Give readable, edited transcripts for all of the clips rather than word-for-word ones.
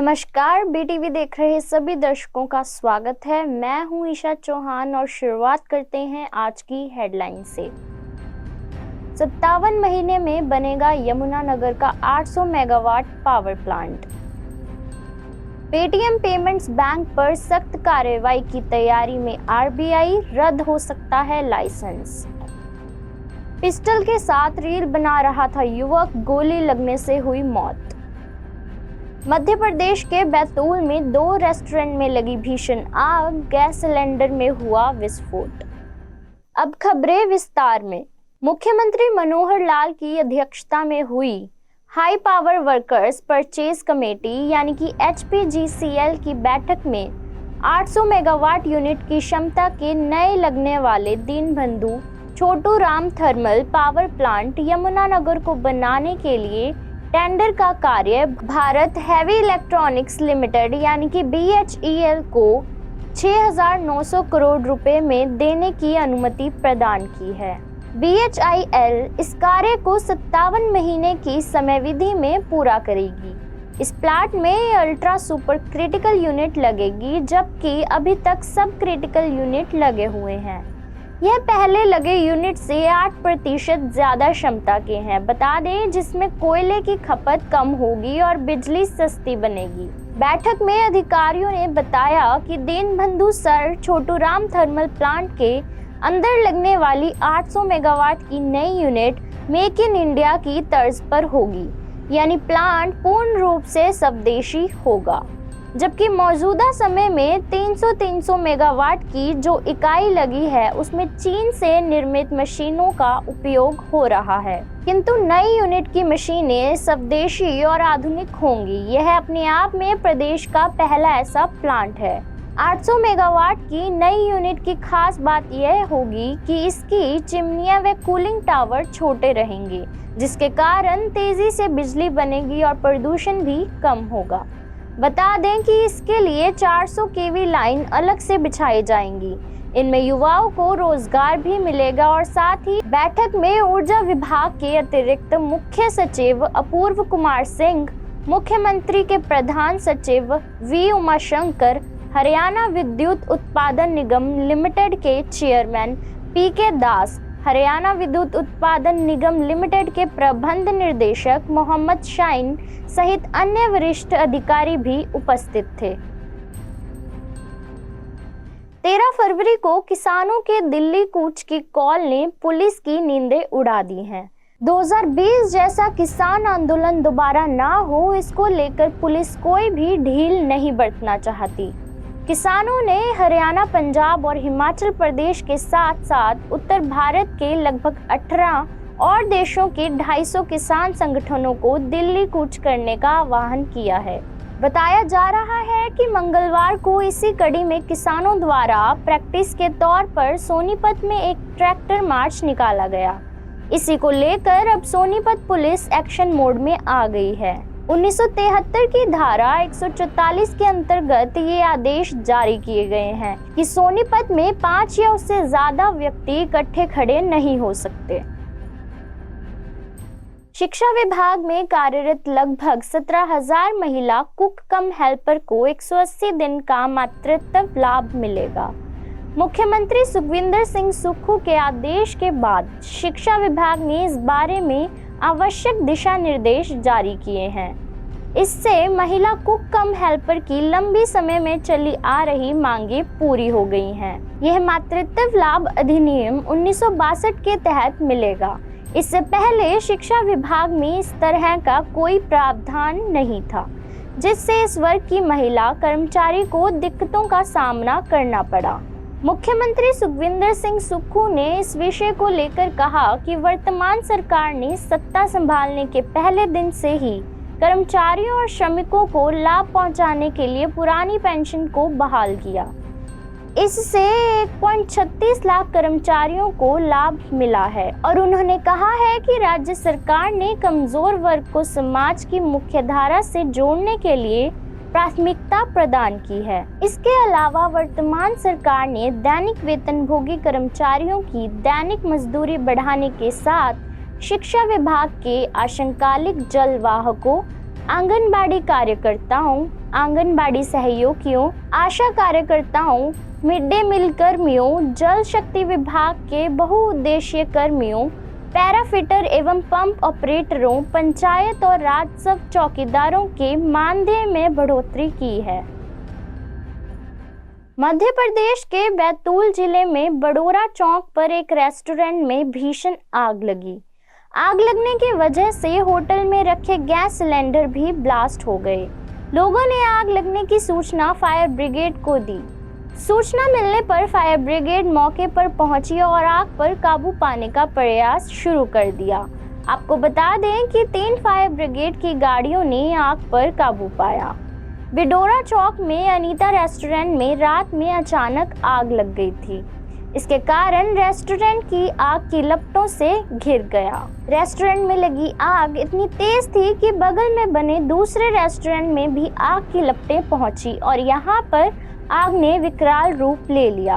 नमस्कार, बीटीवी देख रहे सभी दर्शकों का स्वागत है। मैं हूं ईशा चौहान और शुरुआत करते हैं आज की हेडलाइन से। 57 महीने में बनेगा यमुनानगर का 800 megawatt power plant. Paytm payments bank पर सख्त कार्रवाई की तैयारी में आरबीआई, रद्द हो सकता है लाइसेंस। पिस्टल के साथ रील बना रहा था युवक, गोली लगने से हुई मौत। मध्य प्रदेश के बैतूल में 2 रेस्टोरेंट में लगी भीषण आग, गैस सिलेंडर में हुआ विस्फोट। अब खबरें विस्तार में। मुख्यमंत्री मनोहर लाल की अध्यक्षता में हुई high power workers purchase committee यानी कि HPGCL की बैठक में 800 मेगावाट यूनिट की क्षमता के नए लगने वाले Deenbandhu Chhotu Ram thermal power plant Yamunanagar को बनाने के लिए टेंडर का कार्य भारत हेवी इलेक्ट्रॉनिक्स लिमिटेड यानी कि BHEL को 6,900 करोड़ रुपए में देने की अनुमति प्रदान की है। BHEL इस कार्य को 57 महीने की समयविधि में पूरा करेगी। इस प्लांट में अल्ट्रा सुपर क्रिटिकल यूनिट लगेगी, जबकि अभी तक सब क्रिटिकल यूनिट लगे हुए हैं। यह पहले लगे यूनिट से 8% ज्यादा क्षमता के हैं, बता दें, जिसमें कोयले की खपत कम होगी और बिजली सस्ती बनेगी। बैठक में अधिकारियों ने बताया कि दीनबंधु सर छोटू राम थर्मल प्लांट के अंदर लगने वाली 800 मेगावाट की नई यूनिट मेक इन इंडिया की तर्ज पर होगी, यानी प्लांट पूर्ण रूप से स्वदेशी होगा। जबकि मौजूदा समय में 300 मेगावाट की जो इकाई लगी है उसमें चीन से निर्मित मशीनों का उपयोग हो रहा है, किंतु नई यूनिट की मशीनें स्वदेशी और आधुनिक होंगी। यह अपने आप में प्रदेश का पहला ऐसा प्लांट है। 800 मेगावाट की नई यूनिट की खास बात यह होगी कि इसकी चिमनियां व कूलिंग टावर छोटे रहेंगे, जिसके कारण तेजी से बिजली बनेगी और प्रदूषण भी कम होगा। बता दें कि इसके लिए 400 kV लाइन अलग से बिछाई जाएंगी। इनमें युवाओं को रोजगार भी मिलेगा और साथ ही बैठक में ऊर्जा विभाग के अतिरिक्त मुख्य सचिव अपूर्व कुमार सिंह, मुख्यमंत्री के प्रधान सचिव V उमाशंकर, हरियाणा विद्युत उत्पादन निगम लिमिटेड के चेयरमैन PK दास, हरियाणा विद्युत उत्पादन निगम लिमिटेड के प्रबंध निर्देशक मोहम्मद शाइन सहित अन्य वरिष्ठ अधिकारी भी उपस्थित थे। 13 फरवरी को किसानों के दिल्ली कूच की कॉल ने पुलिस की नींदें उड़ा दी हैं। 2020 जैसा किसान आंदोलन दोबारा ना हो, इसको लेकर पुलिस कोई भी ढील नहीं बरतना चाहती। किसानों ने हरियाणा, पंजाब और हिमाचल प्रदेश के साथ साथ उत्तर भारत के लगभग 18 और देशों के 250 किसान संगठनों को दिल्ली कूच करने का आह्वान किया है। बताया जा रहा है कि मंगलवार को इसी कड़ी में किसानों द्वारा प्रैक्टिस के तौर पर सोनीपत में एक ट्रैक्टर मार्च निकाला गया। इसी को लेकर अब सोनीपत पुलिस एक्शन मोड में आ गई है। 1973 की धारा 144 के अंतर्गत ये आदेश जारी किए गए हैं कि सोनीपत में 5 या उससे ज्यादा व्यक्ति इकट्ठे खड़े नहीं हो सकते। शिक्षा विभाग में कार्यरत लगभग 17,000 महिला कुक कम हेल्पर को 180 दिन का मातृत्व लाभ मिलेगा। मुख्यमंत्री सुखविंदर सिंह सुक्खू के आदेश के बाद शिक्षा विभाग ने इस बारे में आवश्यक दिशा निर्देश जारी किए हैं। इससे महिला कुक कम हेल्पर की लंबी समय में चली आ रही मांगे पूरी हो गई हैं। यह मातृत्व लाभ अधिनियम 1962 के तहत मिलेगा। इससे पहले शिक्षा विभाग में इस तरह का कोई प्रावधान नहीं था, जिससे इस वर्ग की महिला कर्मचारी को दिक्कतों का सामना करना पड़ा। मुख्यमंत्री सुखविंदर सिंह सुक्खू ने इस विषय को लेकर कहा कि वर्तमान सरकार ने सत्ता संभालने के पहले दिन से ही कर्मचारियों और श्रमिकों को लाभ पहुंचाने के लिए पुरानी पेंशन को बहाल किया। इससे 1.36 लाख कर्मचारियों को लाभ मिला है और उन्होंने कहा है कि राज्य सरकार ने कमजोर वर्ग को समाज की मुख्यधारा से जोड़ने के लिए प्राथमिकता प्रदान की है। इसके अलावा वर्तमान सरकार ने दैनिक वेतनभोगी कर्मचारियों की दैनिक मजदूरी बढ़ाने के साथ शिक्षा विभाग के आशंकालिक जलवाहकों, आंगनबाड़ी कार्यकर्ताओं, आंगनबाड़ी सहयोगियों, आशा कार्यकर्ताओं, मिड डे मील कर्मियों, जल शक्ति विभाग के बहुउद्देशीय कर्मियों, पैराफिटर एवं पंप ऑपरेटरों, पंचायत और राजस्व चौकीदारों के मानदेय में बढ़ोतरी की है। मध्य प्रदेश के बैतूल जिले में बडोरा चौक पर एक रेस्टोरेंट में भीषण आग लगी। आग लगने की वजह से होटल में रखे गैस सिलेंडर भी ब्लास्ट हो गए। लोगों ने आग लगने की सूचना फायर ब्रिगेड को दी। सूचना मिलने पर फायर ब्रिगेड मौके पर पहुंची और आग पर काबू पाने का प्रयास शुरू कर दिया। आपको बता दें कि 3 फायर ब्रिगेड की गाड़ियों ने आग पर काबू पाया। बिडोरा चौक में अनीता रेस्टोरेंट में रात में अचानक आग लग गई थी। इसके कारण रेस्टोरेंट की आग की लपटों से घिर गया। रेस्टोरेंट में लगी आग इतनी तेज थी कि बगल में बने दूसरे रेस्टोरेंट में भी आग की लपटें पहुंची और यहां पर आग ने विकराल रूप ले लिया।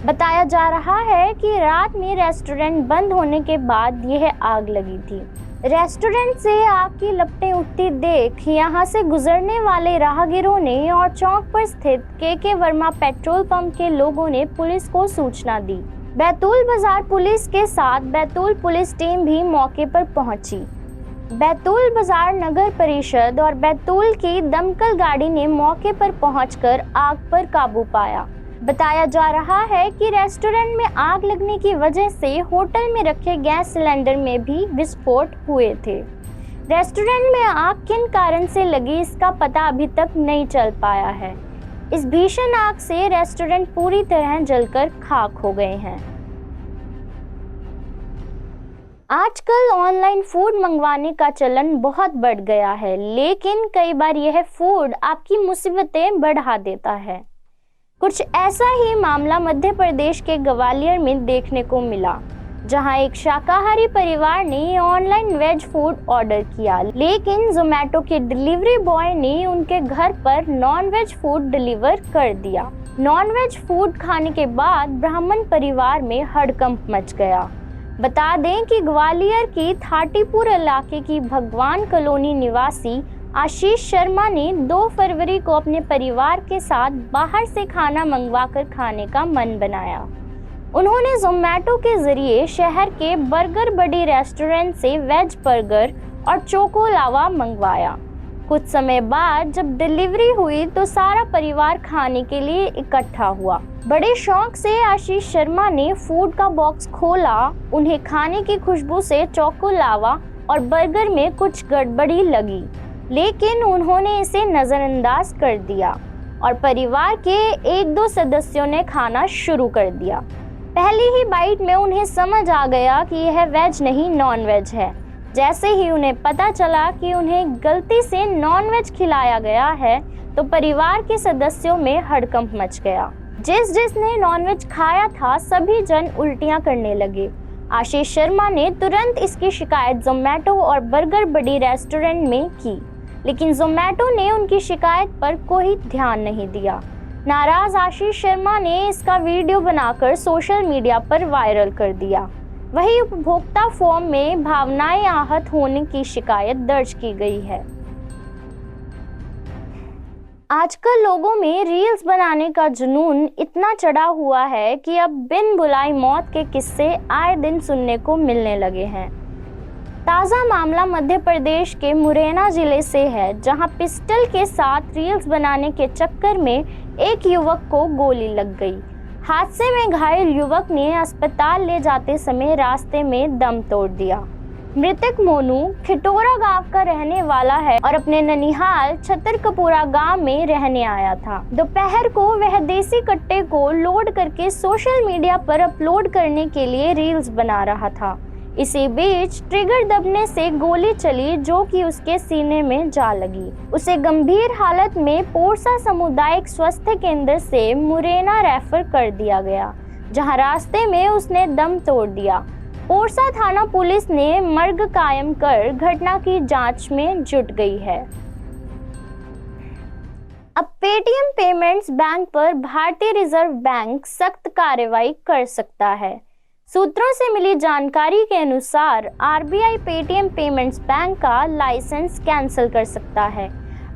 बताया जा रहा है कि रात में रेस्टोरेंट बंद होने के बाद यह आग लगी थी। रेस्टोरेंट से आग की लपटें उठती देख यहां से गुजरने वाले राहगीरों ने और चौक पर स्थित के वर्मा पेट्रोल पंप के लोगों ने पुलिस को सूचना दी। बैतूल बाजार पुलिस के साथ बैतूल पुलिस टीम भी मौके पर पहुंची। बैतूल बाजार नगर परिषद और बैतूल की दमकल गाड़ी ने मौके पर पहुंचकर आग पर काबू पाया। बताया जा रहा है कि रेस्टोरेंट में आग लगने की वजह से होटल में रखे गैस सिलेंडर में भी विस्फोट हुए थे। रेस्टोरेंट में आग किन कारण से लगी इसका पता अभी तक नहीं चल पाया है। इस भीषण आग से रेस्टोरेंट पूरी तरह जलकर खाक हो गए हैं। आजकल ऑनलाइन फूड मंगवाने का चलन बहुत बढ़ गया है, लेकिन कई बार यह फूड आपकी मुसीबतें बढ़ा देता है। कुछ ऐसा ही मामला मध्य प्रदेश के ग्वालियर में देखने को मिला, जहां एक शाकाहारी परिवार ने ऑनलाइन वेज फूड ऑर्डर किया, लेकिन जोमेटो के डिलीवरी बॉय ने उनके घर पर नॉन वेज फूड डिलीवर कर दिया। नॉन वेज फूड खाने के बाद ब्राह्मण परिवार में हड़कंप मच गया। बता दें कि ग्वालियर की थाटीपुर इलाके की भगवान कॉलोनी निवासी आशीष शर्मा ने 2 फरवरी को अपने परिवार के साथ बाहर से खाना मंगवाकर खाने का मन बनाया। उन्होंने जोमेटो के जरिए शहर के बर्गर बडी रेस्टोरेंट से वेज बर्गर और चोको लावा मंगवाया। कुछ समय बाद जब डिलीवरी हुई तो सारा परिवार खाने के लिए इकट्ठा हुआ। बड़े शौक से आशीष शर्मा ने फूड का बॉक्स खोला। उन्हें खाने की खुशबू से चोको लावा और बर्गर में कुछ गड़बड़ी लगी, लेकिन उन्होंने इसे नज़रअंदाज कर दिया और परिवार के 1-2 सदस्यों ने खाना शुरू कर दिया। पहली ही बाइट में उन्हें समझ आ गया कि यह वेज नहीं नॉन वेज है। जैसे ही उन्हें पता चला कि उन्हें गलती से नॉन वेज खिलाया गया है तो परिवार के सदस्यों में हड़कंप मच गया। जिसने नॉन वेज खाया था सभी जन उल्टियां करने लगे। आशीष शर्मा ने तुरंत इसकी शिकायत जोमेटो और बर्गर बडी रेस्टोरेंट में की, लेकिन जोमेटो ने उनकी शिकायत पर कोई ध्यान नहीं दिया। नाराज आशीष शर्मा ने इसका वीडियो बनाकर सोशल मीडिया पर वायरल कर दिया। वहीं उपभोक्ता फॉर्म में भावनाएं आहत होने की शिकायत दर्ज की गई है। आजकल लोगों में रील्स बनाने का जुनून इतना चढ़ा हुआ है कि अब बिन बुलाई मौत के किस्से आए दिन सुनने को मिलने लगे हैं। ताज़ा मामला मध्य प्रदेश के मुरैना जिले से है, जहां पिस्टल के साथ रील्स बनाने के चक्कर में एक युवक को गोली लग गई। हादसे में घायल युवक ने अस्पताल ले जाते समय रास्ते में दम तोड़ दिया। मृतक मोनू खिटोरा गांव का रहने वाला है और अपने ननिहाल छतरकपुरा गांव में रहने आया था। दोपहर को वह देसी कट्टे को लोड करके सोशल मीडिया पर अपलोड करने के लिए रील्स बना रहा था। इसी बीच ट्रिगर दबने से गोली चली, जो कि उसके सीने में जा लगी। उसे गंभीर हालत में पोरसा सामुदायिक स्वास्थ्य केंद्र से मुरैना रेफर कर दिया गया, जहां रास्ते में उसने दम तोड़ दिया। पोरसा थाना पुलिस ने मर्ग कायम कर घटना की जांच में जुट गई है। अब पेटीएम पेमेंट्स बैंक पर भारतीय रिजर्व बैंक सख्त कार्रवाई कर सकता है। सूत्रों से मिली जानकारी के अनुसार आरबीआई पेटीएम पेमेंट्स बैंक का लाइसेंस कैंसिल कर सकता है।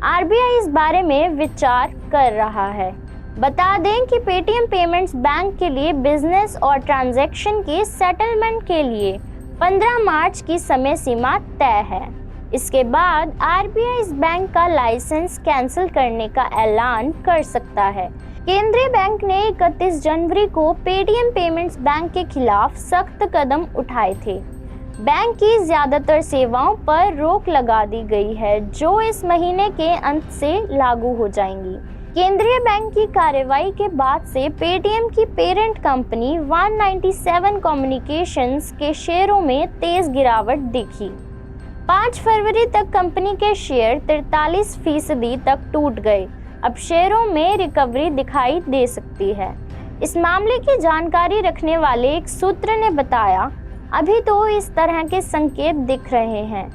आरबीआई इस बारे में विचार कर रहा है। बता दें कि पेटीएम पेमेंट्स बैंक के लिए बिजनेस और ट्रांजैक्शन के सेटलमेंट के लिए 15 मार्च की समय सीमा तय है। इसके बाद आरबीआई इस बैंक का लाइसेंस कैंसिल करने का ऐलान कर सकता है। केंद्रीय बैंक ने 31 जनवरी को पेटीएम पेमेंट्स बैंक के खिलाफ सख्त कदम उठाए थे। बैंक की ज्यादातर सेवाओं पर रोक लगा दी गई है, जो इस महीने के अंत से लागू हो जाएंगी। केंद्रीय बैंक की कार्रवाई के बाद से पेटीएम की पेरेंट कंपनी 197 कम्युनिकेशंस के शेयरों में तेज गिरावट दिखी। 5 फरवरी तक कंपनी के शेयर 43% तक टूट गए। अब शेयरों में रिकवरी दिखाई दे सकती है। इस मामले की जानकारी रखने वाले एक सूत्र ने बताया, अभी तो इस तरह के संकेत दिख रहे हैं।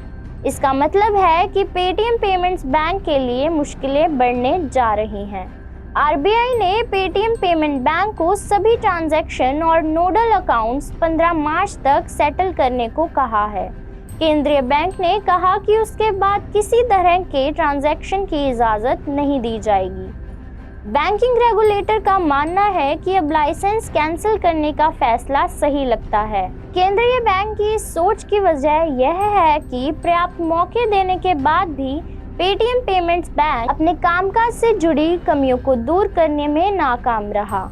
इसका मतलब है कि पेटीएम पेमेंट्स बैंक के लिए मुश्किलें बढ़ने जा रही हैं। आरबीआई ने पेटीएम पेमेंट बैंक को सभी ट्रांजैक्शन और नोडल अकाउंट्स 15 मार्च तक सेटल करने को कहा है। केंद्रीय बैंक ने कहा कि उसके बाद किसी तरह के ट्रांजैक्शन की इजाजत नहीं दी जाएगी। बैंकिंग रेगुलेटर का मानना है कि अब लाइसेंस कैंसिल करने का फैसला सही लगता है। केंद्रीय बैंक की इस सोच की वजह यह है कि पर्याप्त मौके देने के बाद भी पेटीएम पेमेंट्स बैंक अपने कामकाज से जुड़ी कमियों को दूर करने में नाकाम रहा।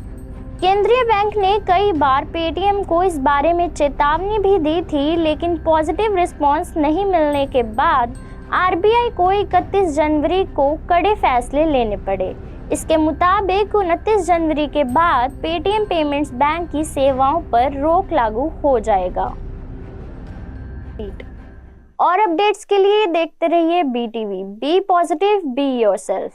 केंद्रीय बैंक ने कई बार पेटीएम को इस बारे में चेतावनी भी दी थी, लेकिन पॉजिटिव रिस्पांस नहीं मिलने के बाद आरबीआई को 31 जनवरी को कड़े फैसले लेने पड़े। इसके मुताबिक 29 जनवरी के बाद पेटीएम पेमेंट्स बैंक की सेवाओं पर रोक लागू हो जाएगा। और अपडेट्स के लिए देखते रहिए BTV। Be positive, be yourself.